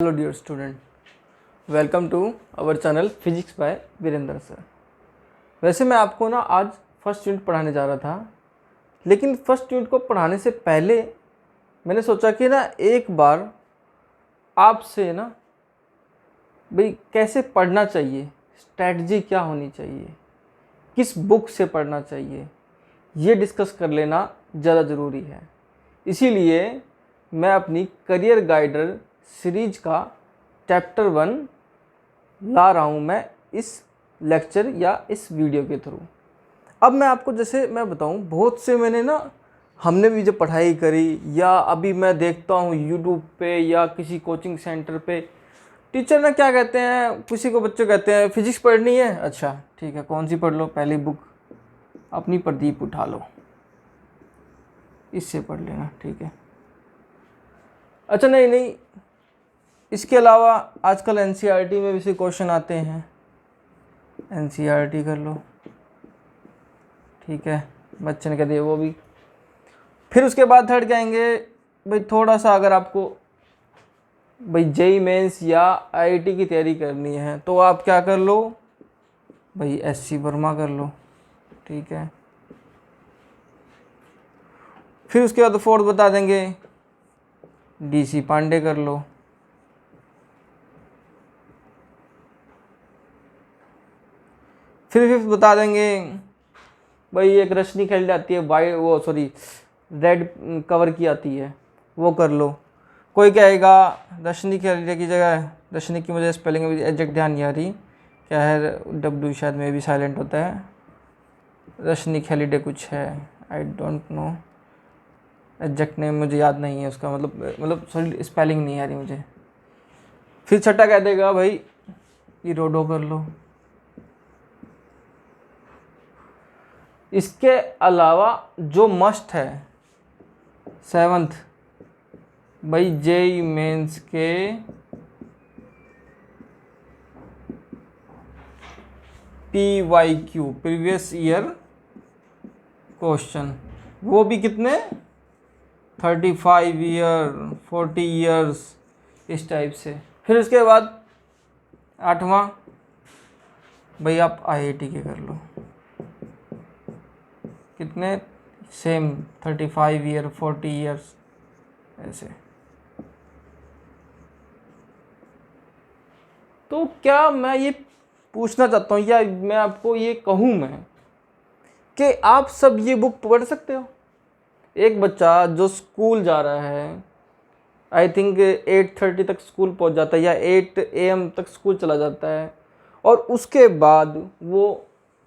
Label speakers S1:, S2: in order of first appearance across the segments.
S1: Hello dear student, welcome to our channel physics by Virendra sir. वैसे मैं आपको ना आज फर्स्ट यूनिट पढ़ाने जा रहा था, लेकिन फर्स्ट यूनिट को पढ़ाने से पहले मैंने सोचा कि ना एक बार आपसे ना भाई कैसे पढ़ना चाहिए, स्ट्रैटेजी क्या होनी चाहिए, किस बुक से पढ़ना चाहिए, ये डिस्कस कर लेना ज़्यादा ज़रूरी है। इसीलिए मैं अपनी करियर गाइडर सीरीज का चैप्टर 1 ला रहा हूँ मैं इस लेक्चर या इस वीडियो के थ्रू। अब मैं आपको जैसे मैं बताऊँ, बहुत से मैंने ना हमने भी जब पढ़ाई करी या अभी मैं देखता हूँ यूट्यूब पे या किसी कोचिंग सेंटर पे, टीचर ना क्या कहते हैं, किसी को बच्चों कहते हैं फिजिक्स पढ़नी है, अच्छा ठीक है कौन सी पढ़ लो, पहली बुक अपनी प्रदीप उठा लो, इससे पढ़ लेना, ठीक है। अच्छा नहीं, इसके अलावा आजकल एनसीईआरटी में भी से क्वेश्चन आते हैं, एनसीईआरटी कर लो, ठीक है, बच्चे ने कह दिया वो भी। फिर उसके बाद थर्ड कहेंगे भाई थोड़ा सा अगर आपको भाई जेई मेंस या आईआईटी की तैयारी करनी है तो आप क्या कर लो भाई, एससी वर्मा कर लो, ठीक है। फिर उसके बाद फोर्थ बता देंगे डीसी पांडे कर लो, फिर फिफ्थ बता देंगे भाई एक रश्मि खेल आती है, रेड कवर की आती है, वो कर लो। कोई कहेगा रश्मि खेल की जगह, रश्मि की मुझे स्पेलिंग में एग्जैक्ट ध्यान नहीं आ रही, क्या है डब्ल्यू शायद में भी साइलेंट होता है, रश्मि खेलिडे कुछ है, I don't know exact name, मुझे याद नहीं है उसका, मतलब सॉरी स्पेलिंग नहीं आ रही मुझे। फिर छठा कह देगा भाई इरोडो कर लो। इसके अलावा जो मस्ट है सेवंथ भाई जेई मेंस के PYQ प्रीवियस ईयर क्वेश्चन, वो भी कितने 35 ईयर 40 ईयर्स इस टाइप से। फिर उसके बाद आठवां भाई आप आईआईटी के कर लो, कितने सेम 35 ईयर 40 ईयर्स ऐसे। तो क्या मैं ये पूछना चाहता हूँ या मैं आपको ये कहूँ मैं कि आप सब ये बुक पढ़ सकते हो। एक बच्चा जो स्कूल जा रहा है, आई थिंक 8:30 तक स्कूल पहुँच जाता है या 8 AM तक स्कूल चला जाता है, और उसके बाद वो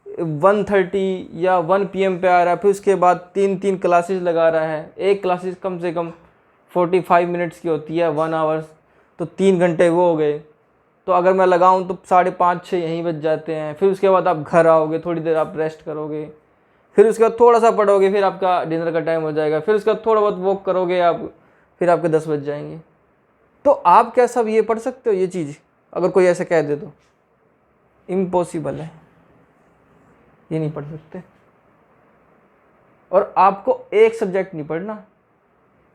S1: 1:30 या 1 PM पे आ रहा है, फिर उसके बाद तीन क्लासेस लगा रहा है, एक क्लासेस कम से कम 45 मिनट्स की होती है, 1 आवर्स, तो 3 घंटे वो हो गए। तो अगर मैं लगाऊं तो 5:30-6 यहीं बज जाते हैं। फिर उसके बाद आप घर आओगे, थोड़ी देर आप रेस्ट करोगे, फिर उसके बाद थोड़ा सा पढ़ोगे, फिर आपका डिनर का टाइम हो जाएगा, फिर उसके बाद थोड़ा बहुत वॉक करोगे आप, फिर आपके 10 बज जाएंगे। तो आप क्या सब ये पढ़ सकते हो ये चीज़? अगर कोई ऐसे कह दे तो इम्पॉसिबल है, ये नहीं पढ़ सकते। और आपको एक सब्जेक्ट नहीं पढ़ना,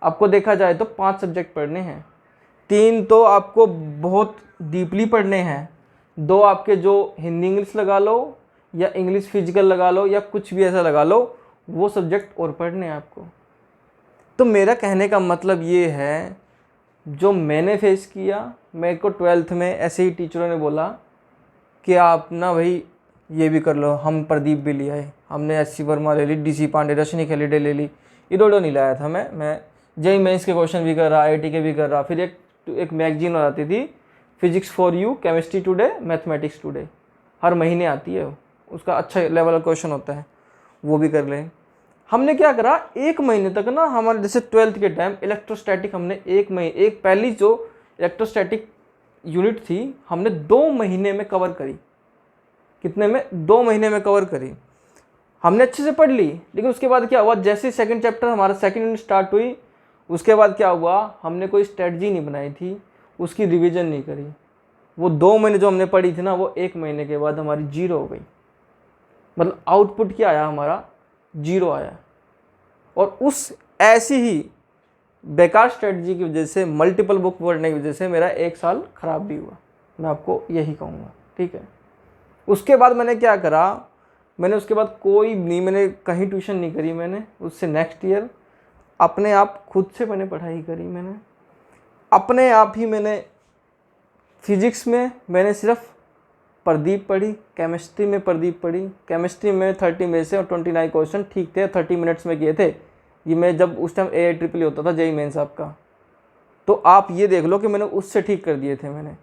S1: आपको देखा जाए तो 5 सब्जेक्ट पढ़ने हैं। 3 तो आपको बहुत डीपली पढ़ने हैं, 2 आपके जो हिंदी इंग्लिश लगा लो या इंग्लिश फिजिकल लगा लो या कुछ भी ऐसा लगा लो, वो सब्जेक्ट और पढ़ने हैं आपको। तो मेरा कहने का मतलब ये है, जो मैंने फेस किया, मेरे को 12th में ऐसे ही टीचरों ने बोला कि आप ना भाई ये भी कर लो, हम प्रदीप भी ले आए, हमने एससी वर्मा ले ली, डीसी पांडे, रश्मि खेलिडे ले ली, इरोडो नहीं लाया था मैं जेई मेंस के क्वेश्चन भी कर रहा, आईआईटी के भी कर रहा। फिर एक मैगजीन आती थी physics for you, chemistry today, mathematics today, हर महीने आती है, उसका अच्छा लेवल का क्वेश्चन होता है, वो भी कर लें। हमने क्या करा, 1 महीने तक ना हमारे जैसे 12th के टाइम इलेक्ट्रोस्टैटिक, हमने एक पहली जो इलेक्ट्रोस्टैटिक यूनिट थी हमने 2 महीने में कवर करी। कितने में? 2 महीने में कवर करी। हमने अच्छे से पढ़ ली, लेकिन उसके बाद क्या हुआ, जैसे सेकंड चैप्टर हमारा सेकंड यूनिट स्टार्ट हुई, उसके बाद क्या हुआ, हमने कोई स्ट्रेटजी नहीं बनाई थी, उसकी रिवीजन नहीं करी। वो 2 महीने जो हमने पढ़ी थी ना, वो 1 महीने के बाद हमारी 0 हो गई। मतलब आउटपुट क्या आया हमारा, 0 आया। और उस ऐसी ही बेकार स्ट्रेटजी की वजह से, मल्टीपल बुक पढ़ने की वजह से मेरा 1 साल ख़राब भी हुआ, मैं आपको यही कहूँगा, ठीक है। उसके बाद मैंने क्या करा, मैंने उसके बाद मैंने कहीं ट्यूशन नहीं करी, मैंने उससे नेक्स्ट ईयर अपने आप खुद से मैंने पढ़ाई करी, मैंने अपने आप ही मैंने फिजिक्स में मैंने सिर्फ प्रदीप पढ़ी, केमिस्ट्री में प्रदीप पढ़ी। केमिस्ट्री में 30 में से 29 क्वेश्चन ठीक थे, 30 मिनट्स में किए थे। ये मैं जब उस टाइम AIEEE होता था, जेईई मेंस आपका, तो आप ये देख लो कि मैंने उससे ठीक कर दिए थे मैंने।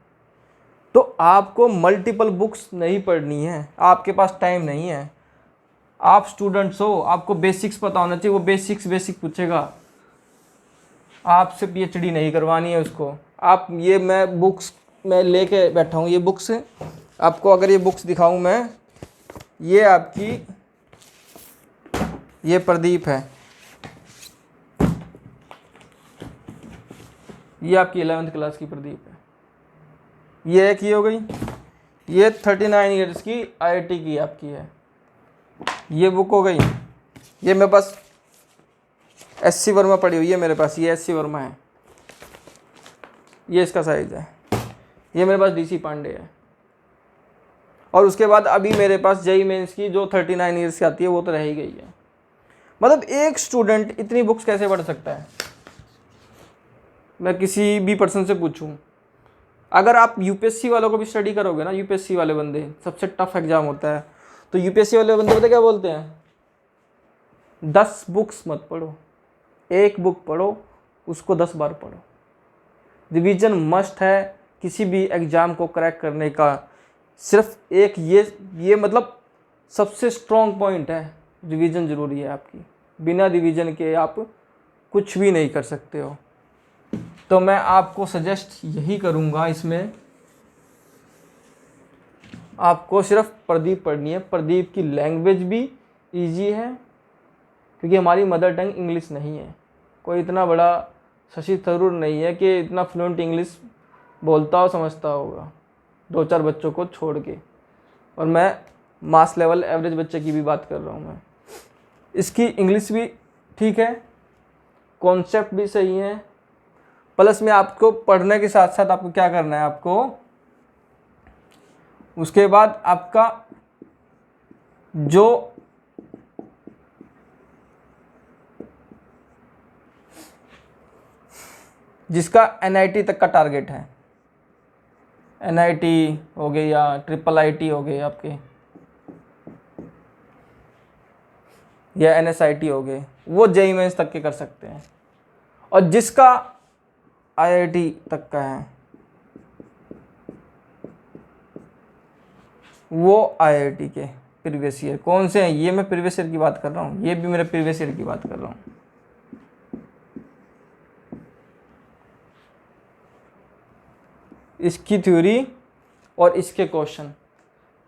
S1: तो आपको मल्टीपल बुक्स नहीं पढ़नी है, आपके पास टाइम नहीं है, आप स्टूडेंट्स हो, आपको बेसिक्स पता होना चाहिए। वो बेसिक पूछेगा, आपसे PhD नहीं करवानी है उसको। आप ये मैं बुक्स मैं लेके बैठा हूँ, ये बुक्स आपको अगर ये बुक्स दिखाऊं मैं, ये आपकी ये प्रदीप है, ये आपकी 11th क्लास की प्रदीप है। ये एक ये हो गई, ये 39 ईयर्स की IIT की आपकी है, ये बुक हो गई। ये मेरे पास SC वर्मा पड़ी हुई है मेरे पास, ये SC वर्मा है, ये इसका साइज है। ये मेरे पास DC पांडे है। और उसके बाद अभी मेरे पास जेईई मेंस की जो 39 ईयर्स की आती है वो तो रह ही गई है। मतलब एक स्टूडेंट इतनी बुक्स कैसे पढ़ सकता है? मैं किसी भी पर्सन से पूछूं, अगर आप UPSC वालों को भी स्टडी करोगे ना, UPSC वाले बंदे, सबसे टफ एग्जाम होता है, तो UPSC वाले बंदे पता क्या बोलते हैं? 10 बुक्स मत पढ़ो, एक बुक पढ़ो, उसको 10 बार पढ़ो। रिवीजन मस्ट है किसी भी एग्ज़ाम को क्रैक करने का। सिर्फ एक ये मतलब सबसे स्ट्रॉन्ग पॉइंट है, रिवीजन ज़रूरी है आपकी। बिना रिवीजन के आप कुछ भी नहीं कर सकते हो। तो मैं आपको सजेस्ट यही करूँगा, इसमें आपको सिर्फ प्रदीप पढ़नी है। प्रदीप की लैंग्वेज भी इजी है, क्योंकि हमारी मदर टंग इंग्लिश नहीं है। कोई इतना बड़ा शशि थरूर नहीं है कि इतना फ्लुएंट इंग्लिश बोलता हो, समझता होगा, 2-4 बच्चों को छोड़ के। और मैं मास लेवल एवरेज बच्चे की भी बात कर रहा हूँ मैं। इसकी इंग्लिश भी ठीक है, कॉन्सेप्ट भी सही है, प्लस में आपको पढ़ने के साथ साथ आपको क्या करना है, आपको उसके बाद आपका जो जिसका NIT तक का टारगेट है, NIT हो गए या IIIT हो गए आपके, या NSIT हो गए, वो जेईई मेंस तक के कर सकते हैं। और जिसका IIT तक का है वो IIT के प्रीवियस ईयर कौन से हैं, ये मैं प्रीवियस ईयर की बात कर रहा हूँ, ये भी मेरे प्रीवियस ईयर की बात कर रहा हूँ। इसकी थ्योरी और इसके क्वेश्चन,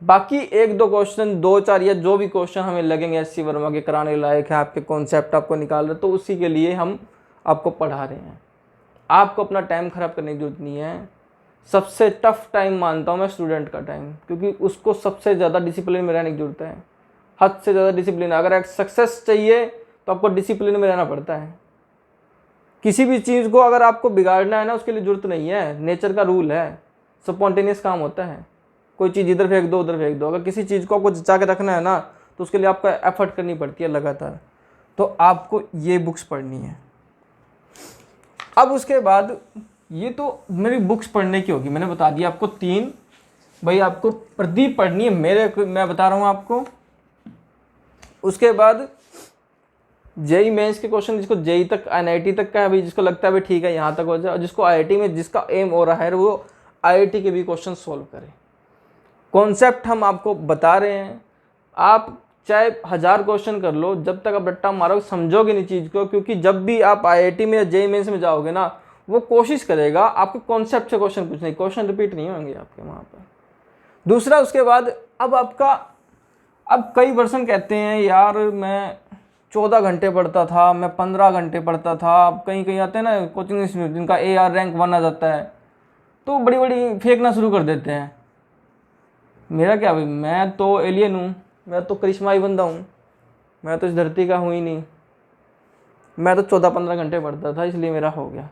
S1: बाकी 1-2 क्वेश्चन, 2-4 या जो भी क्वेश्चन हमें लगेंगे SC वर्मा के कराने लायक है, आपके कॉन्सेप्ट आपको निकाल रहे, तो उसी के लिए हम आपको पढ़ा रहे हैं। आपको अपना टाइम ख़राब करने की जरूरत नहीं है। सबसे टफ टाइम मानता हूँ मैं स्टूडेंट का टाइम, क्योंकि उसको सबसे ज़्यादा डिसिप्लिन में रहने की जरूरत है, हद से ज़्यादा डिसिप्लिन। अगर एक सक्सेस चाहिए तो आपको डिसिप्लिन में रहना पड़ता है। किसी भी चीज़ को अगर आपको बिगाड़ना है ना, उसके लिए ज़रूरत नहीं है, नेचर का रूल है, स्पॉन्टेनियस काम होता है। कोई चीज़ इधर फेंक दो उधर फेंक दो, अगर किसी चीज़ को आपको जचा के रखना है ना, तो उसके लिए आपको एफर्ट करनी पड़ती है लगातार। तो आपको ये बुक्स पढ़नी है। अब उसके बाद ये तो मेरी बुक्स पढ़ने की होगी, मैंने बता दिया आपको 3। भाई आपको प्रदीप पढ़नी है, मैं बता रहा हूँ आपको। उसके बाद जेईई मेंस के क्वेश्चन, जिसको जेईई तक NIT तक का है भाई, जिसको लगता है भाई ठीक है यहाँ तक हो जाए, और जिसको IIT में जिसका एम हो रहा है वो IIT के भी क्वेश्चन सॉल्व करे। कॉन्सेप्ट हम आपको बता रहे हैं, आप चाहे 1000 क्वेश्चन कर लो, जब तक आप रट्टा मारोगे समझोगे नहीं चीज़ को। क्योंकि जब भी आप IIT में या जेईई मेंस में जाओगे ना, वो कोशिश करेगा आपको कॉन्सेप्ट से क्वेश्चन पूछने की, क्वेश्चन रिपीट नहीं होंगे आपके वहाँ पर। दूसरा, उसके बाद अब कई पर्सन कहते हैं यार मैं 14 घंटे पढ़ता था, मैं 15 घंटे पढ़ता था। अब कहीं आते हैं ना कोचिंग इंस्टीट्यूट जिनका AR रैंक 1 आ जाता है, तो बड़ी बड़ी फेंकना शुरू कर देते हैं। मेरा क्या भाई, मैं तो एलियन हूँ, मैं तो करिश्माई बंदा हूँ, मैं तो इस धरती का हूँ ही नहीं। मैं तो 14-15 घंटे पढ़ता था, इसलिए मेरा हो गया।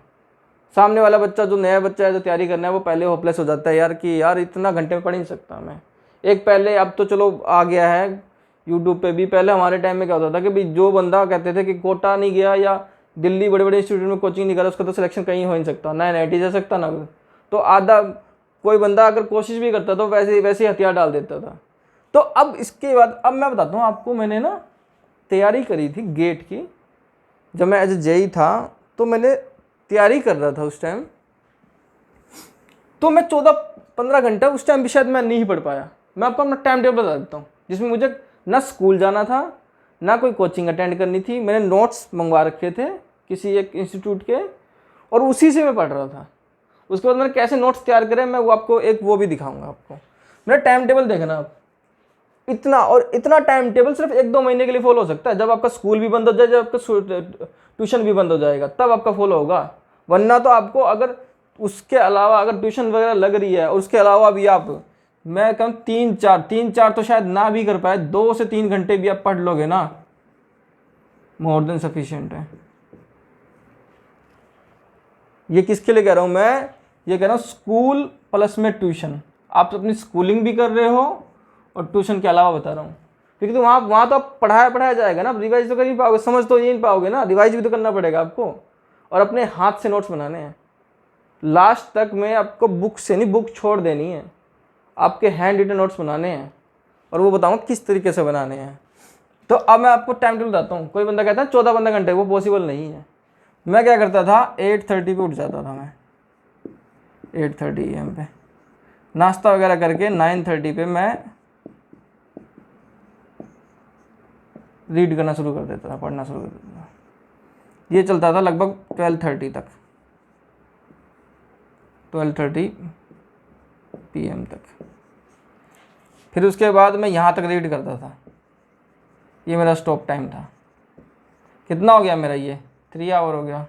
S1: सामने वाला बच्चा जो नया बच्चा है जो तैयारी करना है वो पहले होपलेस हो जाता है यार कि यार इतना घंटे में पढ़ नहीं सकता मैं। एक पहले, अब तो चलो आ गया है यूट्यूब पे भी, पहले हमारे टाइम में क्या होता था कि भाई जो बंदा कहते थे कि कोटा नहीं गया या दिल्ली बड़े बड़े इंस्टीट्यूट में कोचिंग नहीं करा उसका तो सिलेक्शन कहीं हो नहीं सकता, ना NIT जा सकता ना। तो आधा कोई बंदा अगर कोशिश भी करता तो वैसे वैसे हथियार डाल देता था। तो अब इसके बाद अब मैं बताता हूँ आपको, मैंने ना तैयारी करी थी गेट की, जब मैं एज ए JEE था तो मैंने तैयारी कर रहा था उस टाइम, तो मैं 14-15 घंटा उस टाइम भी शायद मैं नहीं पढ़ पाया। मैं आपको अपना टाइम टेबल बता देता हूँ, जिसमें मुझे ना स्कूल जाना था ना कोई कोचिंग अटेंड करनी थी। मैंने नोट्स मंगवा रखे थे किसी एक इंस्टीट्यूट के और उसी से मैं पढ़ रहा था। उसके बाद मैंने कैसे नोट्स तैयार करे मैं वो आपको वो भी दिखाऊंगा आपको। मेरा टाइम टेबल देखना आप, इतना और इतना टाइम टेबल सिर्फ 1-2 महीने के लिए फॉलो हो सकता है, जब आपका स्कूल भी बंद हो जाए, जब आपका ट्यूशन भी बंद हो जाएगा तब आपका फॉलो होगा। वरना तो आपको अगर उसके अलावा अगर ट्यूशन वगैरह लग रही है और उसके अलावा भी आप, मैं कहूँ 3-4 तो शायद ना भी कर पाए, 2 से 3 घंटे भी आप पढ़ लोगे ना, मोर देन सफिशिएंट है। ये किसके लिए कह रहा हूँ मैं, ये कह रहा हूँ स्कूल प्लस में ट्यूशन। आप अपनी स्कूलिंग भी कर रहे हो और ट्यूशन के अलावा बता रहा हूँ, क्योंकि तो वहाँ तो आप पढ़ाया जाएगा ना, रिवाइज तो कर नहीं पाओगे, समझ तो ये नहीं पाओगे ना, रिवाइज भी तो करना पड़ेगा आपको। और अपने हाथ से नोट्स बनाने हैं लास्ट तक में, आपको बुक से नहीं, बुक छोड़ देनी है, आपके हैंड रिटन नोट्स बनाने हैं और वो बताऊँगा किस तरीके से बनाने हैं। तो अब मैं आपको टाइम टेबल बताता हूँ। कोई बंदा कहता है 14-15 घंटे, वो पॉसिबल नहीं है। मैं क्या करता था, 8:30 पे उठ जाता था मैं, 8:30 AM पे नाश्ता वगैरह करके 9:30 पे मैं रीड करना शुरू कर देता था, पढ़ना शुरू कर देता था। ये चलता था लगभग 12:30 तक, 12:30 PM तक। फिर उसके बाद मैं यहाँ तक रीड करता था, ये मेरा स्टॉप टाइम था। कितना हो गया मेरा, ये 3 आवर हो गया।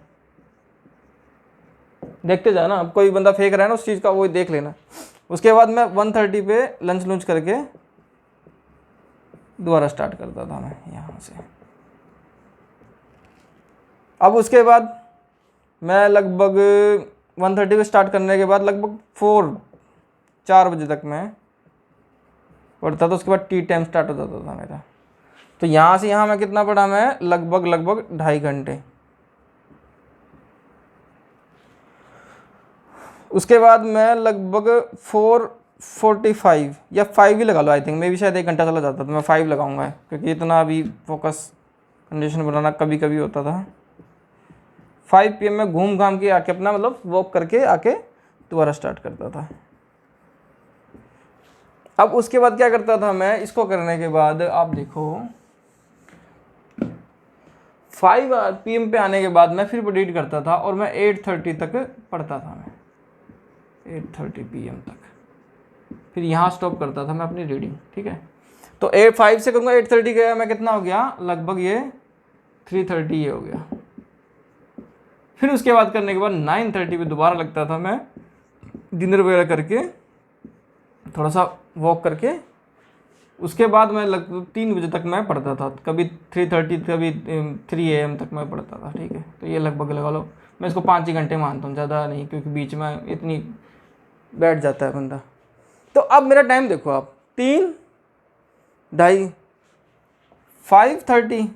S1: देखते जाना, अब कोई बंदा फेंक रहा है ना उस चीज़ का, वो देख लेना। उसके बाद मैं 1:30 पे लंच लूंच करके दोबारा स्टार्ट करता था मैं यहाँ से। अब उसके बाद मैं लगभग 1:30 पे स्टार्ट करने के बाद लगभग 4 बजे तक मैं पढ़ता था। उसके बाद टी टाइम स्टार्ट हो जाता था मेरा। तो यहाँ से यहाँ मैं कितना पढ़ा, मैं लगभग 2.5 घंटे। उसके बाद मैं लगभग 4:45 या 5 ही लगा लो, आई थिंक मे भी शायद 1 घंटा चला जाता, तो मैं 5 लगाऊंगा क्योंकि इतना अभी फोकस कंडीशन बनाना कभी कभी होता था। 5 PM में घूम घाम के आके अपना मतलब वॉक करके आके दोबारा स्टार्ट करता था। अब उसके बाद क्या करता था मैं, इसको करने के बाद आप देखो 5 PM पे आने के बाद मैं फिर रीड करता था और मैं 8:30 तक पढ़ता था मैं, 8:30 PM तक। फिर यहाँ स्टॉप करता था मैं अपनी रीडिंग, ठीक है। तो 5 से करूँगा 8:30 गया, मैं कितना हो गया लगभग ये 3:30 ये हो गया। फिर उसके बाद करने के बाद 9:30 पे दोबारा लगता था मैं, डिनर वगैरह करके थोड़ा सा वॉक करके। उसके बाद मैं लगभग 3 बजे तक मैं पढ़ता था, कभी 3:30 कभी 3 AM तक मैं पढ़ता था, ठीक है। तो ये लगभग लगा लो, मैं इसको 5 ही घंटे मानता हूँ, ज़्यादा नहीं, क्योंकि बीच में इतनी बैठ जाता है बंदा। तो अब मेरा टाइम देखो आप, 3, 2:30,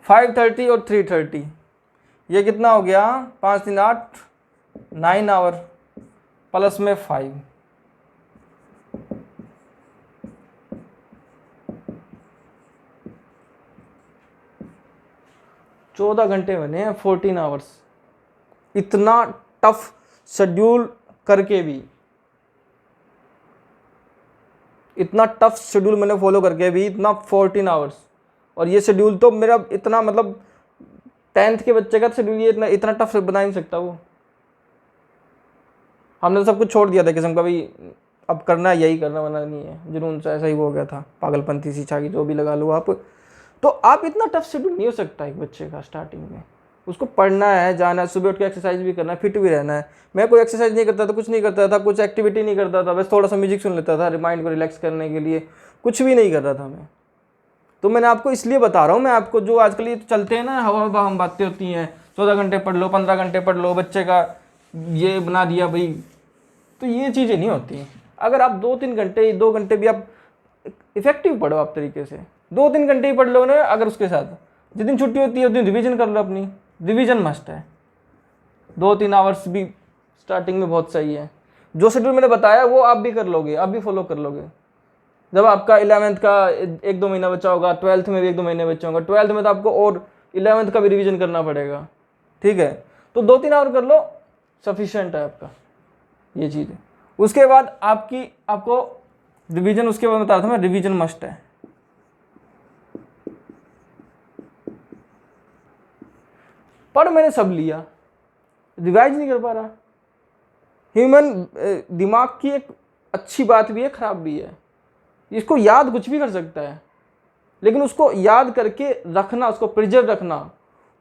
S1: 5:30 और 3:30, ये कितना हो गया, 5 3 8 9 आवर प्लस में 5, 14 घंटे बने हैं, 14 आवर्स। इतना टफ शेड्यूल करके भी, इतना टफ शेड्यूल मैंने फॉलो करके भी इतना 14 आवर्स। और ये शेड्यूल तो मेरा इतना मतलब 10th के बच्चे का शेड्यूल ये इतना टफ बना नहीं सकता वो। हमने तो सब कुछ छोड़ दिया था किस्म का, भाई अब करना है यही करना, वरना नहीं है, जुनून सा ऐसा ही हो गया था, पागलपंती सी छा की जो भी लगा लो आप। तो आप इतना टफ शेड्यूल नहीं हो सकता एक बच्चे का स्टार्टिंग में। उसको पढ़ना है, जाना है, सुबह उठ के एक्सरसाइज भी करना है, फिट भी रहना है। मैं कोई एक्सरसाइज नहीं करता था, कुछ नहीं करता था, कुछ एक्टिविटी नहीं करता था, बस थोड़ा सा म्यूजिक सुन लेता था माइंड को रिलैक्स करने के लिए, कुछ भी नहीं कर रहा था मैं। तो मैंने आपको इसलिए बता रहा हूँ, मैं आपको जो आजकल ये चलते हैं ना हवा हवा हम बातें होती हैं, 14 घंटे पढ़ लो, 15 घंटे पढ़ लो, बच्चे का ये बना दिया भाई, तो ये चीज़ें नहीं होती हैं। अगर आप 2-3 घंटे 2 घंटे भी आप इफेक्टिव पढ़ो आप तरीके से, 2-3 घंटे ही पढ़ लो ना, अगर उसके साथ जिस दिन छुट्टी होती है उस दिन रिविजन कर लो, अपनी रिविजन मस्ट है। 2-3 आवर्स भी स्टार्टिंग में बहुत सही है। जो शेड्यूल मैंने बताया वो आप भी कर लोगे, आप भी फॉलो कर लोगे। जब आपका 11th का 1-2 महीना बचा होगा, 12th में भी 1-2 महीने बचा होगा, 12th में तो आपको और 11th का भी रिवीजन करना पड़ेगा, ठीक है। तो 2-3 आवर कर लो, सफिशिएंट है आपका, ये चीज़ है। उसके बाद आपको रिवीजन, उसके बाद बता रहा था मैं, रिवीजन मस्ट है। पढ़ मैंने सब लिया, रिवाइज नहीं कर पा रहा। ह्यूमन दिमाग की एक अच्छी बात भी है, खराब भी है। इसको याद कुछ भी कर सकता है, लेकिन उसको याद करके रखना, उसको प्रिजर्व रखना,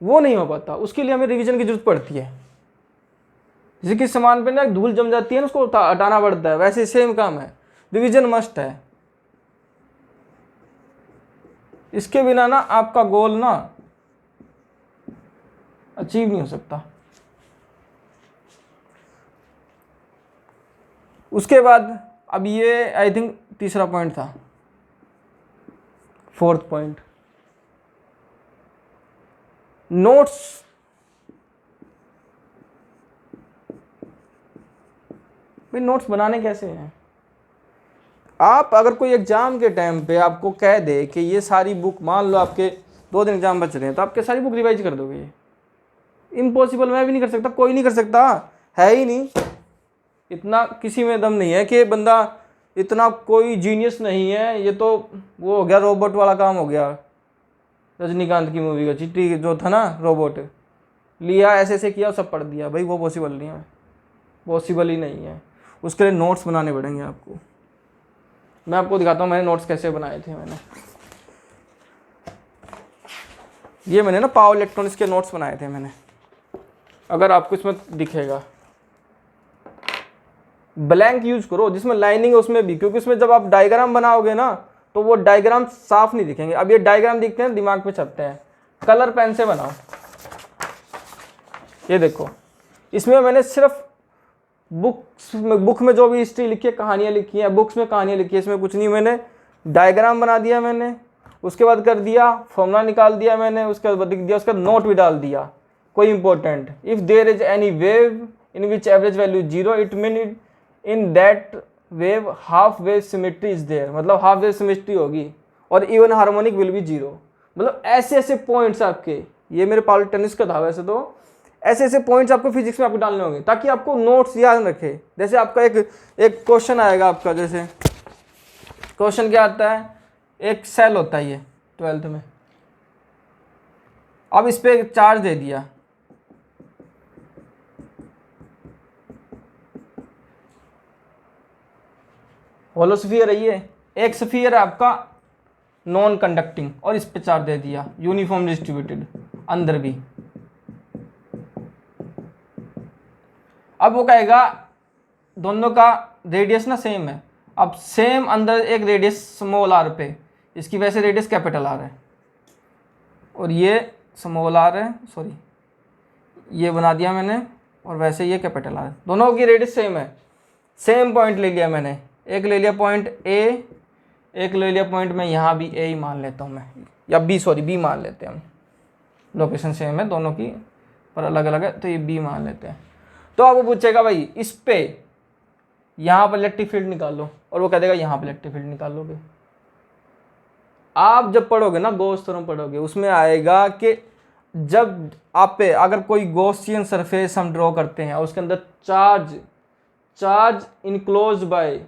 S1: वो नहीं हो पाता। उसके लिए हमें रिवीजन की जरूरत पड़ती है। जैसे कि सामान पे ना धूल जम जाती है ना, उसको हटाना पड़ता है, वैसे सेम काम है, रिवीजन मस्ट है। इसके बिना ना आपका गोल ना अचीव नहीं हो सकता। उसके बाद अब ये आई थिंक तीसरा पॉइंट था, 4th पॉइंट, नोट्स। भाई नोट्स बनाने कैसे हैं? आप अगर कोई एग्जाम के टाइम पे आपको कह दे कि ये सारी बुक, मान लो आपके 2 दिन एग्जाम बच रहे हैं, तो आपके सारी बुक रिवाइज कर दोगे? ये इम्पॉसिबल, मैं भी नहीं कर सकता, कोई नहीं कर सकता, है ही नहीं। इतना किसी में दम नहीं है कि बंदा, इतना कोई जीनियस नहीं है। ये तो वो हो गया रोबोट वाला काम हो गया, रजनीकांत की मूवी का चिट्ठी जो था ना, रोबोट लिया ऐसे ऐसे किया सब पढ़ दिया। भाई वो पॉसिबल नहीं है, पॉसिबल ही नहीं है। उसके लिए नोट्स बनाने पड़ेंगे आपको। मैं आपको दिखाता हूँ मैंने नोट्स कैसे बनाए थे। मैंने ना पावर इलेक्ट्रॉनिक्स के नोट्स बनाए थे मैंने, अगर आपको इसमें दिखेगा। ब्लैंक यूज करो, जिसमें लाइनिंग है उसमें भी, क्योंकि उसमें जब आप डायग्राम बनाओगे ना तो वो डायग्राम साफ नहीं दिखेंगे। अब ये डायग्राम दिखते हैं, दिमाग पे छपते हैं। कलर पेन से बनाओ। ये देखो, इसमें मैंने सिर्फ बुक में जो भी हिस्ट्री लिखी है, कहानियां लिखी हैं, बुक्स में कहानियां लिखी है, इसमें कुछ नहीं। मैंने डायग्राम बना दिया मैंने, उसके बाद कर दिया फॉर्मूला निकाल दिया मैंने, उसके बाद लिख दिया, उसका नोट भी डाल दिया कोई important. If there is any wave in which average value 0, it mean in that wave half wave symmetry is there, मतलब हाफ वेव सिमेट्री होगी, और इवन हार्मोनिक विल बी 0। मतलब ऐसे ऐसे पॉइंट्स आपके, ये मेरे पावर टेनिस का था वैसे तो, ऐसे ऐसे पॉइंट्स आपको फिजिक्स में आपको डालने होंगे ताकि आपको नोट्स याद रखे। जैसे आपका एक क्वेश्चन आएगा आपका, जैसे क्वेश्चन क्या आता है, एक सेल होता है ये 12th में, अब इस पे चार्ज दे दिया, होलो स्फीयर है ये, एक स्फीयर है आपका नॉन कंडक्टिंग, और इस पे चार्ज दे दिया यूनिफॉर्म डिस्ट्रीब्यूटेड अंदर भी। अब वो कहेगा दोनों का रेडियस ना सेम है, अब सेम अंदर एक रेडियस स्मॉल आर पे, इसकी वजह से रेडियस कैपिटल आर है, और ये स्मॉल आर है, सॉरी ये बना दिया मैंने, और वैसे ये कैपिटल आर है, दोनों की रेडियस सेम है। सेम पॉइंट ले लिया मैंने, एक ले लिया पॉइंट ए, एक ले लिया पॉइंट, मैं यहाँ भी ए ही मान लेता हूँ मैं, या बी, सॉरी बी मान लेते हैं हम, लोकेशन सेम है दोनों की पर अलग अलग है, तो ये बी मान लेते हैं। तो अब वो पूछेगा भाई इस पे यहाँ पर इलेक्ट्रिक फील्ड निकालो, और वो कह देगा यहाँ पर इलेक्ट्रिक फील्ड निकालोगे। आप जब पढ़ोगे ना, गॉस थ्योरम पढ़ोगे, उसमें आएगा कि जब आप पे अगर कोई गॉसियन सरफेस हम ड्रॉ करते हैं और उसके अंदर charge enclosed by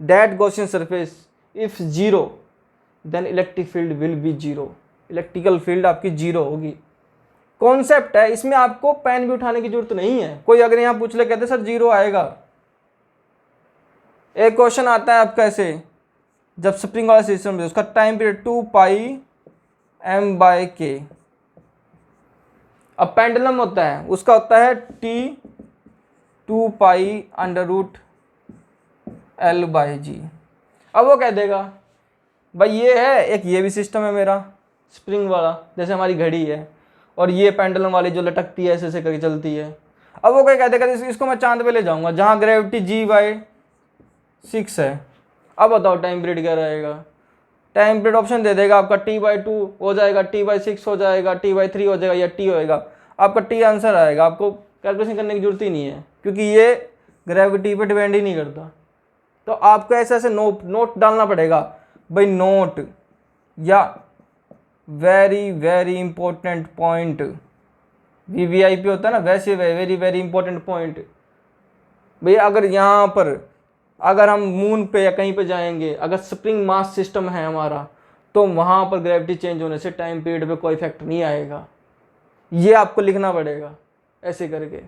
S1: that Gaussian surface if 0, then electric field will be 0, electrical field आपकी 0 होगी। कॉन्सेप्ट है, इसमें आपको पेन भी उठाने की जरूरत नहीं है। कोई अगर यहाँ पूछ ले, कहते सर 0 आएगा। एक क्वेश्चन आता है आपका ऐसे, जब स्प्रिंग वाला सिस्टम है, उसका टाइम पीरियड 2πm/k। अब पेंडुलम होता है, उसका होता है t 2π√L/g। अब वो कह देगा भाई ये है, एक ये भी सिस्टम है मेरा स्प्रिंग वाला, जैसे हमारी घड़ी है, और ये पेंडुलम वाली जो लटकती है ऐसे ऐसे करके चलती है। अब वो क्या कहते हैं, इसको मैं चांद पे ले जाऊंगा जहाँ ग्रेविटी G/6 है। अब बताओ टाइम पीरियड क्या रहेगा? टाइम पीरियड ऑप्शन दे देगा आपका T/2 हो जाएगा, T/6 हो जाएगा, T/3 हो जाएगा, या T होएगा। आपका T आंसर आएगा, आपको कैलकुलेशन करने की जरूरत ही नहीं है, क्योंकि ये ग्रेविटी पे डिपेंड ही नहीं करता। तो आपको ऐसे ऐसे नोट डालना पड़ेगा भाई, नोट या very very important point, VVIP होता है ना, वैसे वेरी वेरी इंपॉर्टेंट पॉइंट। भैया अगर यहाँ पर, अगर हम मून पे या कहीं पे जाएंगे, अगर स्प्रिंग मास सिस्टम है हमारा, तो वहाँ पर ग्रेविटी चेंज होने से टाइम पीरियड पे कोई इफेक्ट नहीं आएगा। ये आपको लिखना पड़ेगा ऐसे करके।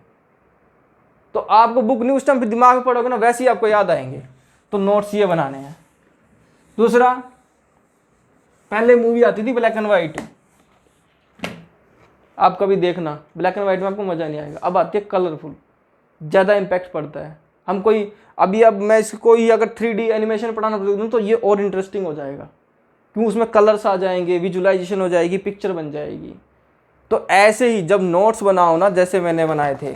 S1: तो आपको बुक नहीं उस टाइम पे दिमाग में पढ़ोगे ना, वैसे ही आपको याद आएंगे। तो नोट्स ये बनाने हैं। दूसरा, पहले मूवी आती थी ब्लैक एंड वाइट, आप कभी देखना, ब्लैक एंड वाइट में आपको मज़ा नहीं आएगा। अब आती है कलरफुल, ज़्यादा इम्पैक्ट पड़ता है। हम कोई अभी, अब मैं इसको ही अगर 3D एनिमेशन पढ़ाना दूँ तो ये और इंटरेस्टिंग हो जाएगा, क्यों उसमें कलर्स आ जाएंगे, विजुअलाइजेशन हो जाएगी, पिक्चर बन जाएगी। तो ऐसे ही जब नोट्स बनाओ ना, जैसे मैंने बनाए थे,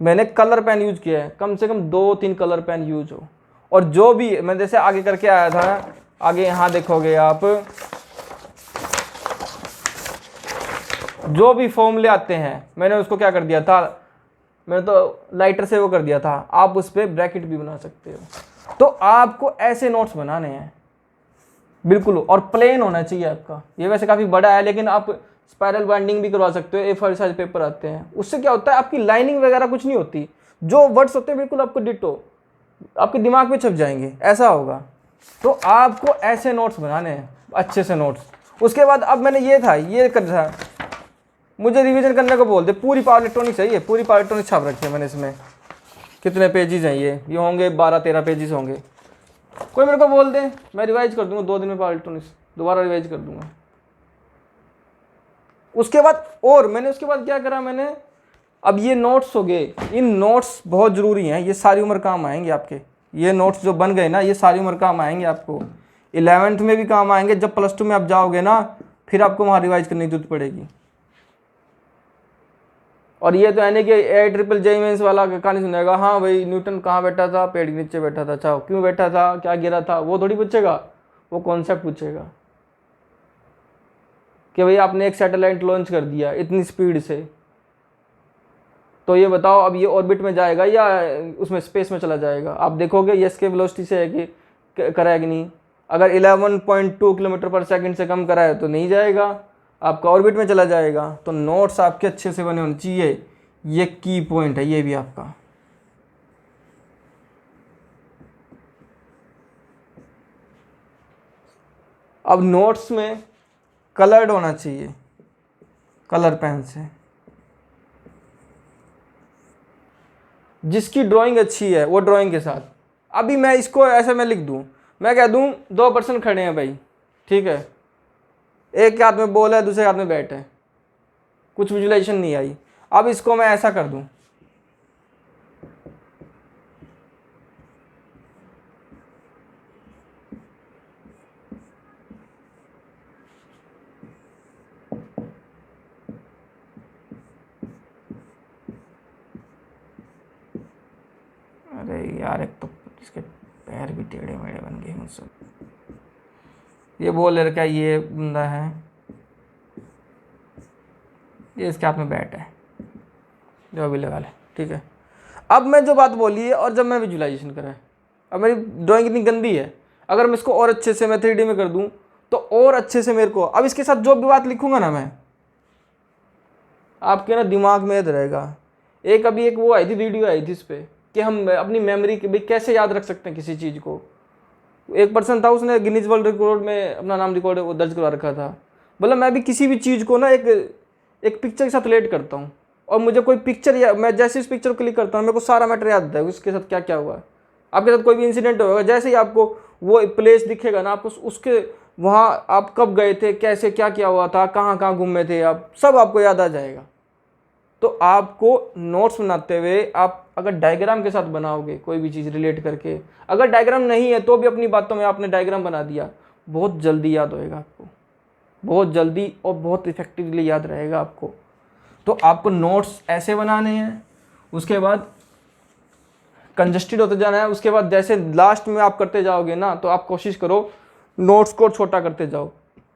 S1: मैंने कलर पेन यूज किया है, कम से कम 2-3 कलर पेन यूज हो। और जो भी मैं जैसे आगे करके आया था, आगे यहाँ देखोगे आप, जो भी फॉर्मूले आते हैं मैंने उसको क्या कर दिया था, मैंने तो लाइटर से वो कर दिया था। आप उस पर ब्रैकेट भी बना सकते हो। तो आपको ऐसे नोट्स बनाने हैं बिल्कुल, और प्लेन होना चाहिए आपका। ये वैसे काफ़ी बड़ा है, लेकिन आप स्पाइरल बाइंडिंग भी करवा सकते हो। A4 साइज पेपर आते हैं, उससे क्या होता है, आपकी लाइनिंग वगैरह कुछ नहीं होती, जो वर्ड्स होते हैं बिल्कुल आपको डिटो आपके दिमाग में छप जाएंगे, ऐसा होगा। तो आपको ऐसे नोट्स बनाने हैं, अच्छे से नोट्स। उसके बाद अब मैंने ये कर था, मुझे रिवीजन करने को बोलते, पूरी पावर इलेक्ट्रॉनिक्स है, ये पूरी पावर इलेक्ट्रॉनिक्स छाप रखी है मैंने। इसमें कितने पेजेस हैं, ये होंगे 12-13 पेजेस होंगे। कोई मेरे को बोल दे, मैं रिवाइज कर दूंगा 2 दिन में पावर इलेक्ट्रॉनिक्स, दोबारा रिवाइज कर दूंगा। उसके बाद और मैंने उसके बाद क्या करा मैंने, अब ये नोट्स हो गए, इन नोट्स बहुत ज़रूरी हैं, ये सारी उम्र काम आएंगे आपके। ये नोट्स जो बन गए ना, ये सारी उम्र काम आएंगे आपको। 11th में भी काम आएंगे, जब +2 में आप जाओगे ना, फिर आपको वहाँ रिवाइज करने की जरूरत पड़ेगी। और ये तो है नहीं कि AIJEE मेंस वाला कहानी सुनेगा, हाँ भाई न्यूटन कहाँ बैठा था, पेड़ के नीचे बैठा था, अच्छा क्यों बैठा था, क्या गिरा था, वो थोड़ी पूछेगा, वो कॉन्सेप्ट पूछेगा कि भाई आपने एक सैटेलाइट लॉन्च कर दिया इतनी स्पीड से, तो ये बताओ अब ये ऑर्बिट में जाएगा या उसमें स्पेस में चला जाएगा। आप देखोगे ये इसके वेलोसिटी से है कि करा है कि नहीं। अगर 11.2 किलोमीटर पर सेकंड से कम करा है तो नहीं जाएगा, आपका ऑर्बिट में चला जाएगा। तो नोट्स आपके अच्छे से बने होने चाहिए, ये की पॉइंट है ये भी आपका। अब नोट्स में कलर्ड होना चाहिए, कलर पेन से। जिसकी ड्राइंग अच्छी है वो ड्राइंग के साथ। अभी मैं इसको ऐसे मैं लिख दूं, मैं कह दूं 2 पर्सन खड़े हैं भाई, ठीक है, एक के हाथ में बॉल है, दूसरे हाथ में बैट है, कुछ विजुलाइजेशन नहीं आई। अब इसको मैं ऐसा कर दूं, अरे यार एक तो इसके पैर भी टेढ़े मेढ़े बन गए मुझसे। ये बॉल लड़का, ये बंदा है, ये इसके हाथ में बैट है, जो भी लगा ले, ठीक है। अब मैं जो बात बोली है और जब मैं विजुलाइजेशन करा है, अब मेरी ड्राइंग इतनी गंदी है, अगर मैं इसको और अच्छे से मैं 3D में कर दूं तो और अच्छे से मेरे को, अब इसके साथ जो भी बात लिखूंगा ना मैं, आपके ना दिमाग में याद रहेगा। अभी एक वो आई थी, वीडियो आई थी इस पर कि हम अपनी मेमोरी के भाई कैसे याद रख सकते हैं किसी चीज़ को। एक पर्सन था, उसने गिनीज वर्ल्ड रिकॉर्ड में अपना नाम रिकॉर्ड वो दर्ज करवा रखा था। बोला मैं भी किसी भी चीज़ को ना एक पिक्चर के साथ रिलेट करता हूँ, और मुझे कोई पिक्चर, या मैं जैसे इस पिक्चर को क्लिक करता हूँ मेरे को सारा मैटर याद है, उसके साथ क्या क्या हुआ। आपके साथ कोई भी इंसिडेंट होगा, जैसे ही आपको वो प्लेस दिखेगा ना, आपको उसके वहाँ आप कब गए थे, कैसे क्या क्या हुआ था, कहाँ कहाँ घूमे थे आप, सब आपको याद आ जाएगा। तो आपको नोट्स बनाते हुए आप अगर डायग्राम के साथ बनाओगे कोई भी चीज़ रिलेट करके, अगर डायग्राम नहीं है तो भी अपनी बातों में आपने डायग्राम बना दिया, बहुत जल्दी याद होएगा आपको, बहुत जल्दी और बहुत इफेक्टिवली याद रहेगा आपको। तो आपको नोट्स ऐसे बनाने हैं, उसके बाद कंजस्टेड होते जाना है। उसके बाद जैसे लास्ट में आप करते जाओगे ना, तो आप कोशिश करो नोट्स को छोटा करते जाओ।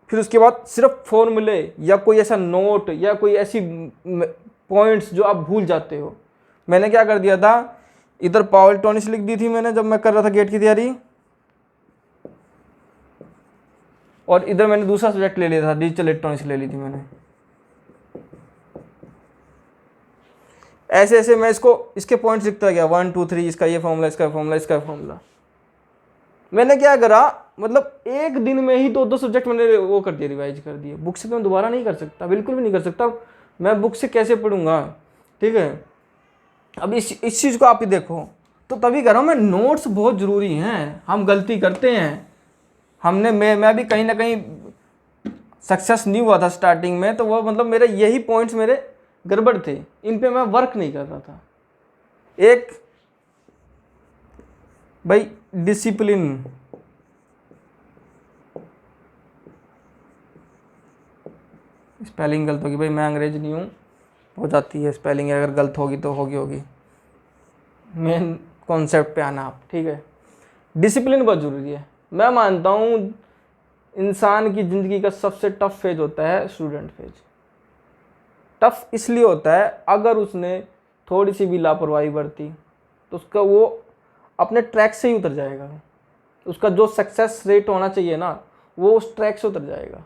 S1: फिर उसके बाद सिर्फ फॉर्मूले या कोई ऐसा नोट या कोई ऐसी पॉइंट्स जो आप भूल जाते हो। मैंने क्या कर दिया था, इधर पावर इलेक्ट्रॉनिक्स लिख दी थी मैंने जब मैं कर रहा था गेट की तैयारी, और इधर मैंने दूसरा सब्जेक्ट ले लिया था, डिजिटल इलेक्ट्रॉनिक्स ले ली थी मैंने। ऐसे ऐसे मैं इसके पॉइंट्स लिखता गया, 1 2 3, इसका ये फॉर्मूला, इसका फॉर्मूला, इसका फॉर्मूला। मैंने क्या करा, मतलब एक दिन में ही 2 सब्जेक्ट मैंने वो कर दिया, रिवाइज कर दिए। बुक से तो मैं दोबारा नहीं कर सकता, बिल्कुल भी नहीं कर सकता। मैं बुक से कैसे पढ़ूंगा, ठीक है। अब इस चीज़ को आप ही देखो, तो तभी कह रहा हूँ मैं, नोट्स बहुत ज़रूरी हैं। हम गलती करते हैं, हमने मैं भी कहीं ना कहीं सक्सेस नहीं हुआ था स्टार्टिंग में, तो वो मतलब मेरे यही पॉइंट्स मेरे गड़बड़ थे, इन पे मैं वर्क नहीं कर रहा था। एक भाई डिसिप्लिन, स्पेलिंग गलत होगी भाई, मैं अंग्रेज नहीं हूँ, हो जाती है स्पेलिंग, अगर गलत होगी तो होगी। मेन कॉन्सेप्ट पे आना आप, ठीक है। डिसिप्लिन बहुत ज़रूरी है। मैं मानता हूँ इंसान की ज़िंदगी का सबसे टफ फेज होता है स्टूडेंट फेज। टफ इसलिए होता है, अगर उसने थोड़ी सी भी लापरवाही बरती तो उसका वो अपने ट्रैक से ही उतर जाएगा। उसका जो सक्सेस रेट होना चाहिए ना, वो उस ट्रैक से उतर जाएगा।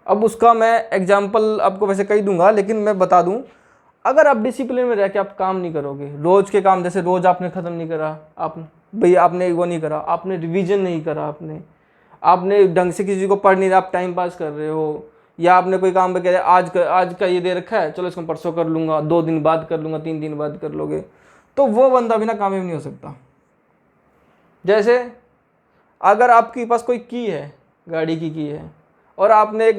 S1: अब उसका मैं एग्जाम्पल आपको वैसे कही दूंगा, लेकिन मैं बता दूं, अगर आप डिसिप्लिन में रह के आप काम नहीं करोगे, रोज के काम जैसे रोज आपने ख़त्म नहीं करा, आपने वो नहीं करा, आपने रिवीजन नहीं करा, आपने ढंग से किसी को पढ़ नहीं रहा, आप टाइम पास कर रहे हो, या आपने कोई काम पे कह रहे आज का ये दे रखा है, चलो इसको परसों कर लूँगा, 2 दिन बाद कर लूँगा, 3 दिन बाद कर लोगे, तो वो बंदा भी ना कामयाब नहीं हो सकता। जैसे अगर आपके पास कोई की है, गाड़ी की है, और आपने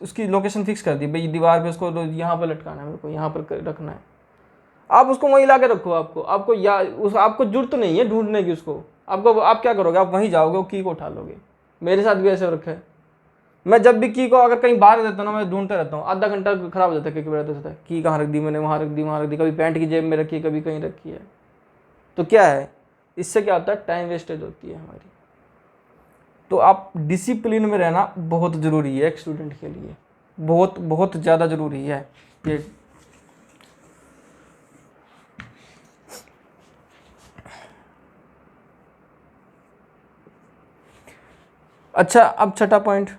S1: उसकी लोकेशन फिक्स कर दी, भाई दीवार पे उसको यहाँ पर लटकाना है, मेरे को यहाँ पर रखना है, आप उसको वहीं ला के रखो। आपको जरूरत नहीं है ढूंढने की उसको। आप क्या करोगे, आप वहीं जाओगे, वो की को उठा लोगे। मेरे साथ भी ऐसे रखा है, मैं जब भी की को अगर कहीं बाहर देता हूँ ना, मैं ढूंढते रहता हूँ, आधा घंटा खराब हो जाता है, क्योंकि रहता है की कहाँ रख दी मैंने, वहाँ रख दी, कभी पैंट की जेब में रखी है, कभी कहीं रखी है। तो क्या है, इससे क्या होता है, टाइम वेस्टेज होती है हमारी। तो आप डिसिप्लिन में रहना बहुत ज़रूरी है एक स्टूडेंट के लिए, बहुत बहुत ज़्यादा ज़रूरी है ये। अच्छा, अब छठा पॉइंट,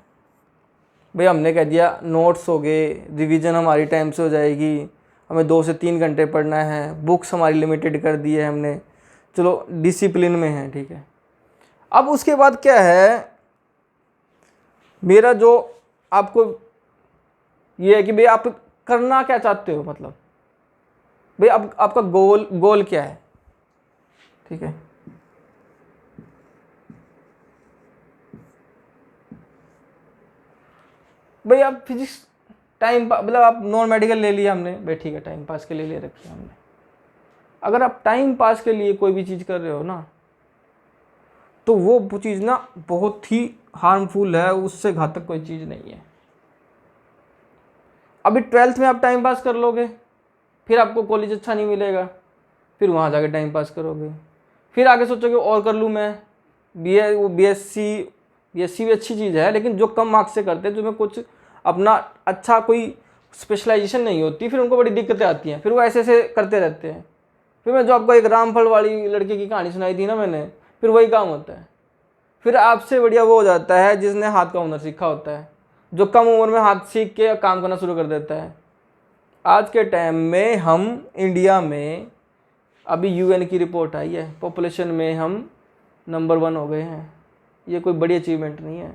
S1: भाई हमने कह दिया नोट्स हो गए, रिवीजन हमारी टाइम से हो जाएगी, हमें 2 से 3 घंटे पढ़ना है, बुक्स हमारी लिमिटेड कर दी है हमने, चलो डिसिप्लिन में है, ठीक है। अब उसके बाद क्या है, मेरा जो आपको ये है कि भाई आप करना क्या चाहते हो, मतलब भाई आपका गोल क्या है, ठीक है। भाई आप फिजिक्स मतलब आप नॉन मेडिकल ले लिया हमने, भाई ठीक है, टाइम पास के लिए ले रखी है हमने। अगर आप टाइम पास के लिए कोई भी चीज़ कर रहे हो ना, तो वो चीज़ ना बहुत ही हार्मफुल है, उससे घातक कोई चीज़ नहीं है। अभी 12th में आप टाइम पास कर लोगे, फिर आपको कॉलेज अच्छा नहीं मिलेगा, फिर वहाँ जाके टाइम पास करोगे, फिर आगे सोचोगे और कर लूँ मैं बीएससी भी अच्छी चीज़ है, लेकिन जो कम मार्क्स से करते हैं, जो में कुछ अपना अच्छा कोई स्पेशलाइजेशन नहीं होती, फिर उनको बड़ी दिक्कतें आती हैं, फिर वो ऐसे ऐसे करते रहते हैं। फिर मैं जो आपको एक रामफल वाली लड़के की कहानी सुनाई थी ना मैंने, फिर वही काम होता है। फिर आपसे बढ़िया वो हो जाता है जिसने हाथ का हुनर सीखा होता है, जो कम उम्र में हाथ सीख के काम करना शुरू कर देता है। आज के टाइम में हम इंडिया में, अभी यूएन की रिपोर्ट आई है, पॉपुलेशन में हम नंबर 1 हो गए हैं। ये कोई बड़ी अचीवमेंट नहीं है।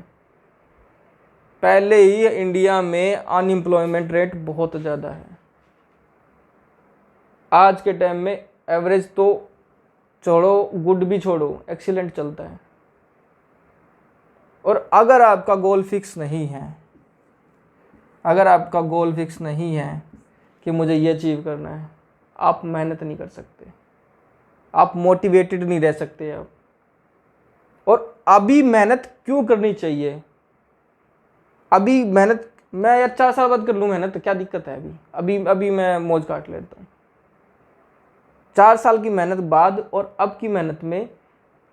S1: पहले ही इंडिया में अनएम्प्लॉयमेंट रेट बहुत ज़्यादा है। आज के टाइम में एवरेज तो छोड़ो, गुड भी छोड़ो, एक्सीलेंट चलता है। और अगर आपका गोल फिक्स नहीं है, कि मुझे ये अचीव करना है, आप मेहनत नहीं कर सकते, आप मोटिवेटेड नहीं रह सकते। और अभी मेहनत क्यों करनी चाहिए? अभी मेहनत, मैं यार 4 साल बाद कर लूँ मेहनत, तो क्या दिक्कत है? अभी अभी अभी मैं मौज काट लेता हूँ। 4 साल की मेहनत बाद और अब की मेहनत में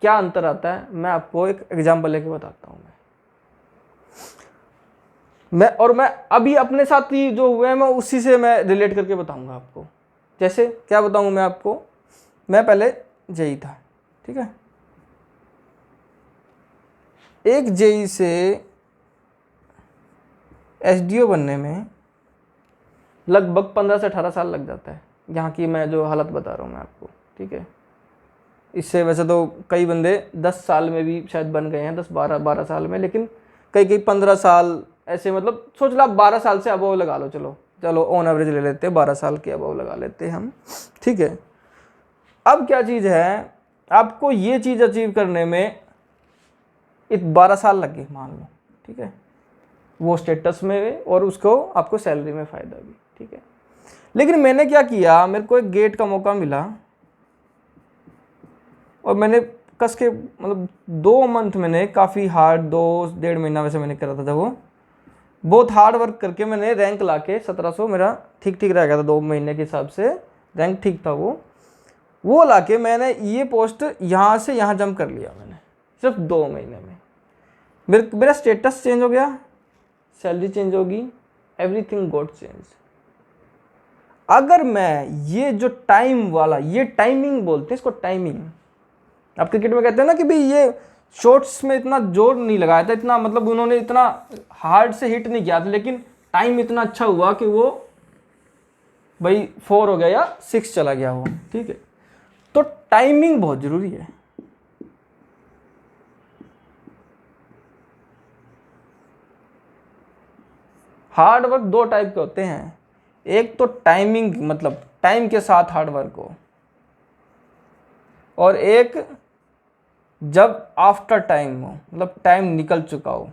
S1: क्या अंतर आता है, मैं आपको एक एग्जाम्पल लेके बताता हूँ। मैं अभी अपने साथ ही जो हुए हैं मैं उसी से मैं रिलेट करके बताऊंगा आपको। जैसे क्या बताऊं मैं आपको, मैं पहले जेई था, ठीक है। एक जेई से एसडीओ बनने में लगभग 15 से 18 साल लग जाता है, यहाँ की मैं जो हालत बता रहा हूँ मैं आपको, ठीक है। इससे वैसे तो कई बंदे 10 साल में भी शायद बन गए हैं, 10-12 साल में, लेकिन कई 15 साल ऐसे, मतलब सोच लो आप 12 साल से अबव लगा लो, चलो चलो ऑन एवरेज ले लेते हैं, 12 साल के अबव लगा लेते हैं हम, ठीक है। अब क्या चीज़ है, आपको ये चीज़ अचीव करने में 12 साल लग गए मान लो, ठीक है, वो स्टेटस में और उसको आपको सैलरी में फ़ायदा भी, ठीक है। लेकिन मैंने क्या किया, मेरे को एक गेट का मौका मिला और मैंने कस के, मतलब 2 मंथ मैंने काफ़ी हार्ड, 2-1.5 महीना वैसे मैंने करा था, वो बहुत हार्ड वर्क करके मैंने रैंक ला के 1700 मेरा ठीक ठीक रह गया था, 2 महीने के हिसाब से रैंक ठीक था। वो ला के मैंने ये पोस्ट यहाँ से यहाँ जंप कर लिया मैंने सिर्फ 2 महीने में। मेरा स्टेटस चेंज हो गया, सैलरी चेंज होगी, एवरीथिंग गॉट चेंज। अगर मैं ये जो टाइम वाला, ये टाइमिंग बोलते हैं इसको, टाइमिंग, आप क्रिकेट में कहते हैं ना कि भाई ये शॉट्स में इतना जोर नहीं लगाया था, इतना मतलब उन्होंने इतना हार्ड से हिट नहीं किया था, लेकिन टाइम इतना अच्छा हुआ कि वो भाई 4 हो गया या 6 चला गया वो, ठीक है। तो टाइमिंग बहुत जरूरी है। हार्ड वर्क 2 टाइप के होते हैं, एक तो टाइमिंग मतलब टाइम के साथ हार्ड वर्क हो, और एक जब आफ्टर टाइम हो, मतलब टाइम निकल चुका हो।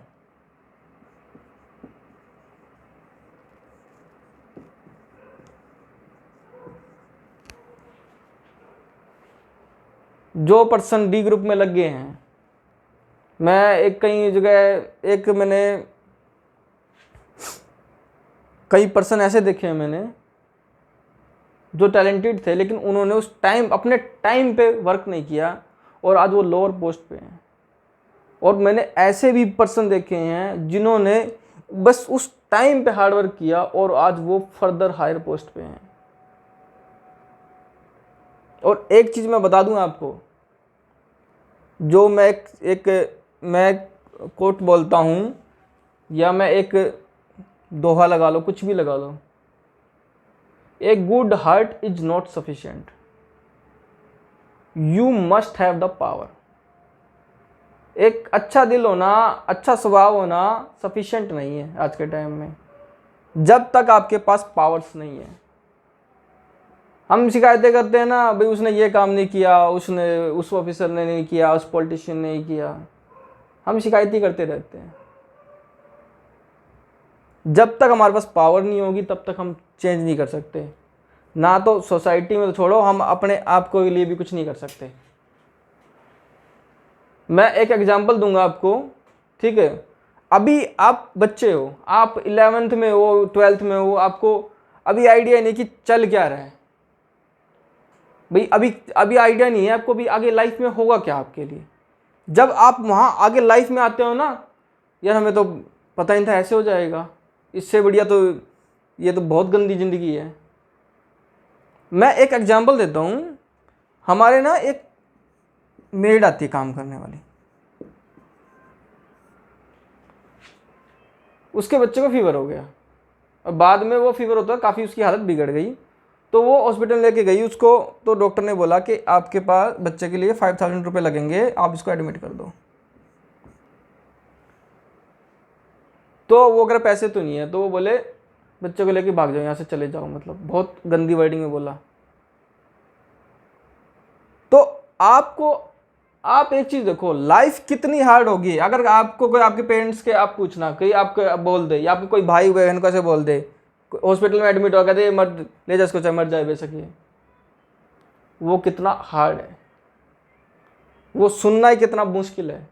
S1: जो पर्सन डी ग्रुप में लग गए हैं, मैं एक कई जगह एक मैंने कई पर्सन ऐसे देखे हैं मैंने जो टैलेंटेड थे, लेकिन उन्होंने उस टाइम अपने टाइम पे वर्क नहीं किया और आज वो लोअर पोस्ट पे हैं। और मैंने ऐसे भी पर्सन देखे हैं जिन्होंने बस उस टाइम पे हार्ड वर्क किया और आज वो फर्दर हायर पोस्ट पे हैं। और एक चीज़ मैं बता दूं आपको, जो मैं कोट बोलता हूं, या मैं एक दोहा लगा लो, कुछ भी लगा लो, a good heart is not sufficient, you must have the power. एक अच्छा दिल होना, अच्छा स्वभाव होना सफिशिएंट नहीं है आज के टाइम में, जब तक आपके पास पावर्स नहीं है। हम शिकायतें करते हैं ना, भाई उसने ये काम नहीं किया, उसने उस ऑफिसर ने नहीं किया, उस पॉलिटिशियन ने नहीं किया, हम शिकायत ही करते रहते हैं। जब तक हमारे पास पावर नहीं होगी तब तक हम चेंज नहीं कर सकते, ना तो सोसाइटी में तो छोड़ो, हम अपने आप के लिए भी कुछ नहीं कर सकते। मैं एक एग्जांपल दूंगा आपको, ठीक है। अभी आप बच्चे हो, आप 11th में हो, 12th में हो, आपको अभी आइडिया नहीं कि चल क्या रहा है भाई, अभी अभी आइडिया नहीं है आपको भी आगे लाइफ में होगा क्या आपके लिए। जब आप वहां आगे लाइफ में आते हो ना, यार हमें तो पता नहीं था ऐसे हो जाएगा, इससे बढ़िया तो ये तो बहुत गंदी जिंदगी है। मैं एक एग्जांपल देता हूँ, हमारे ना एक मेड आती है काम करने वाली, उसके बच्चे को फीवर हो गया और बाद में वो फीवर होता है काफ़ी, उसकी हालत बिगड़ गई, तो वो हॉस्पिटल लेके गई उसको, तो डॉक्टर ने बोला कि आपके पास बच्चे के लिए 5000 रुपये लगेंगे, आप इसको एडमिट कर दो। तो वो अगर पैसे तो नहीं है, तो वो बोले बच्चे को लेके भाग जाओ यहाँ से, चले जाओ, मतलब बहुत गंदी वर्डिंग में बोला। तो आपको, आप एक चीज देखो, लाइफ कितनी हार्ड होगी अगर आपको कोई आपके पेरेंट्स के आप पूछना, कोई आपको बोल दे, या आपके कोई भाई बहन को ऐसे बोल दे, हॉस्पिटल में एडमिट हो कहते मर, ले जा इसको, चाहे मर जाए बेशक, ये वो कितना हार्ड है, वो सुनना ही कितना मुश्किल है।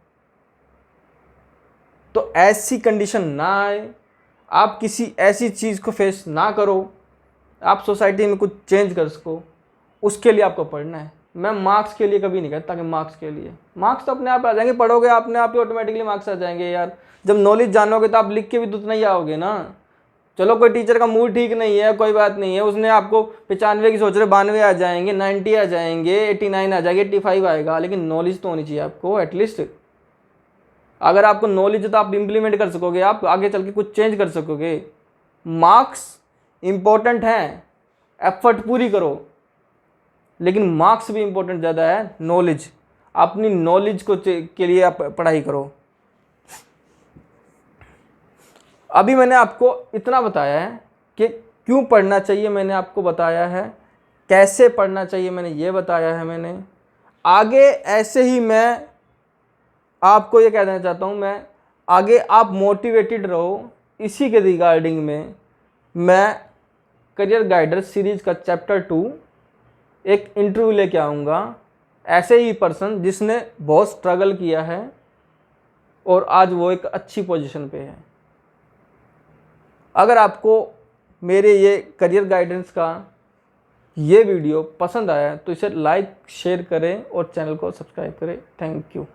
S1: तो ऐसी कंडीशन ना आए, आप किसी ऐसी चीज़ को फेस ना करो, आप सोसाइटी में कुछ चेंज कर सको, उसके लिए आपको पढ़ना है। मैं मार्क्स के लिए कभी नहीं कहता कि मार्क्स के लिए, मार्क्स तो अपने आप आ जाएंगे, पढ़ोगे अपने आप ही ऑटोमेटिकली मार्क्स आ जाएंगे यार। जब नॉलेज जानोगे तो आप लिख के भी तो उतना ही आओगे ना। चलो कोई टीचर का मूड ठीक नहीं है, कोई बात नहीं है, उसने आपको 95 की सोच रहे 92 आ जाएंगे, 90 आ जाएंगे, 89 आ जाएंगे, 85 आएगा, लेकिन नॉलेज तो होनी चाहिए आपको एटलीस्ट। अगर आपको नॉलेज है तो आप इम्प्लीमेंट कर सकोगे, आप आगे चल के कुछ चेंज कर सकोगे। मार्क्स इंपॉर्टेंट हैं, एफर्ट पूरी करो, लेकिन मार्क्स भी इंपॉर्टेंट ज़्यादा है नॉलेज। अपनी नॉलेज को के लिए आप पढ़ाई करो। अभी मैंने आपको इतना बताया है कि क्यों पढ़ना चाहिए, मैंने आपको बताया है कैसे पढ़ना चाहिए, मैंने ये बताया है। मैंने आगे ऐसे ही मैं आपको ये कह देना चाहता हूँ, मैं आगे आप मोटिवेटेड रहो इसी के रिगार्डिंग में। मैं करियर गाइडर सीरीज का चैप्टर 2 एक इंटरव्यू लेके आऊँगा, ऐसे ही पर्सन जिसने बहुत स्ट्रगल किया है और आज वो एक अच्छी पोजीशन पे है। अगर आपको मेरे ये करियर गाइडेंस का ये वीडियो पसंद आया तो इसे लाइक शेयर करें और चैनल को सब्सक्राइब करें। Thank you.